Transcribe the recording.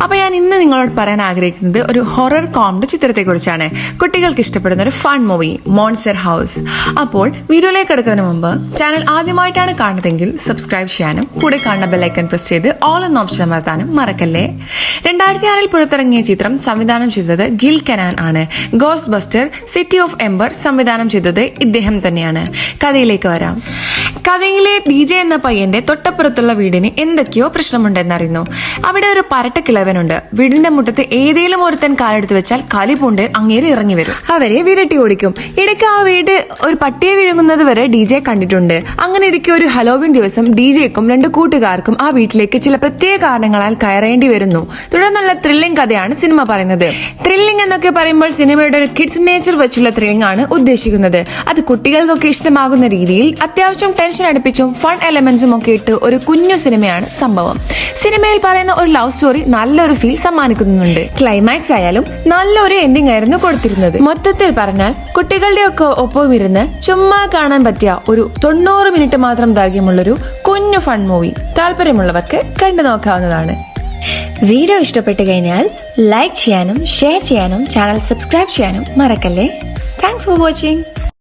അപ്പോൾ ഞാൻ ഇന്ന് നിങ്ങളോട് പറയാൻ ആഗ്രഹിക്കുന്നത് ഒരു ഹൊറർ കോമഡി ചിത്രത്തെക്കുറിച്ചാണ്. കുട്ടികൾക്ക് ഇഷ്ടപ്പെടുന്ന ഒരു ഫൺ മൂവി മോൺസ്റ്റർ ഹൗസ്. അപ്പോൾ വീഡിയോയിലേക്ക് കിടക്കുന്നതിന് മുമ്പ് ചാനൽ ആദ്യമായിട്ടാണ് കാണുന്നതെങ്കിൽ സബ്സ്ക്രൈബ് ചെയ്യാനും കൂടെ കാണുന്ന ബെല്ലൈക്കൺ പ്രസ് ചെയ്ത് ഓൾ എന്ന ഓപ്ഷൻ അമർത്താനും മറക്കല്ലേ. 2006 പുറത്തിറങ്ങിയ ചിത്രം സംവിധാനം ചെയ്തത് ഗിൽ കനാൻ ആണ്. Ghost buster city of ember സംവിധാനം ചെയ്തത് ഇദ്ദേഹം തന്നെയാണ്. കഥയിലേക്ക് വരാം. കഥയിലെ DJ എന്ന പയ്യന്റെ തൊട്ടപ്പുറത്തുള്ള വീടിന് എന്തൊക്കെയോ പ്രശ്നമുണ്ടെന്നറിയുന്നു. അവിടെ ഒരു പരട്ട കിളവനുണ്ട്. വീടിന്റെ മുറ്റത്ത് ഏതെങ്കിലും ഒരുത്തൻ കാലെടുത്ത് വെച്ചാൽ കലിപൂണ്ട് അങ്ങേര് ഇറങ്ങി വരും. അവരെ വിരട്ടി ഓടിക്കും. ഇടയ്ക്ക് ആ വീട് ഒരു പട്ടിയെ വിഴുങ്ങുന്നത് വരെ DJ കണ്ടിട്ടുണ്ട്. അങ്ങനെ ഇരിക്കും ഒരു ഹലോവിൻ ദിവസം DJക്കും 2 കൂട്ടുകാർക്കും ആ വീട്ടിലേക്ക് ചില പ്രത്യേക കാരണങ്ങളാൽ കയറേണ്ടി വരുന്നു. തുടർന്നുള്ള ത്രില്ലിംഗ് കഥയാണ് സിനിമ പറയുന്നത്. ത്രില്ലിംഗ് എന്നൊക്കെ പറയുമ്പോൾ സിനിമയുടെ ഒരു കിഡ്സ് നേച്ചർ വെച്ചുള്ള ത്രില്ലിംഗ് ആണ് ഉദ്ദേശിക്കുന്നത്. അത് കുട്ടികൾക്കൊക്കെ ഇഷ്ടമാകുന്ന രീതിയിൽ അത്യാവശ്യം ടെൻഷൻ അടുപ്പിച്ചും ഫൺ എലമെന്റ്സും ഒക്കെ ഇട്ട് ഒരു കുഞ്ഞു സിനിമയാണ് സംഭവം. സിനിമയിൽ പറയുന്ന ഒരു ലവ് സ്റ്റോറി നല്ലൊരു ഫീൽ സമ്മാനിക്കുന്നുണ്ട്. ക്ലൈമാക്സ് ആയാലും നല്ലൊരു എൻഡിംഗ് ആയിരുന്നു കൊടുത്തിരുന്നത്. മൊത്തത്തിൽ പറഞ്ഞാൽ കുട്ടികളുടെ ഒക്കെ ഒപ്പം ഇരുന്ന് ചുമ്മാ കാണാൻ പറ്റിയ ഒരു 90 മിനിറ്റ് മാത്രം ദൈർഘ്യമുള്ളൊരു കുഞ്ഞു ഫൺ മൂവി. താല്പര്യമുള്ളവർക്ക് കണ്ടു നോക്കാവുന്നതാണ്. വീഡിയോ ഇഷ്ടപ്പെട്ടു കഴിഞ്ഞാൽ ലൈക്ക് ചെയ്യാനും ഷെയർ ചെയ്യാനും ചാനൽ സബ്സ്ക്രൈബ് ചെയ്യാനും മറക്കല്ലേ. Thanks for watching.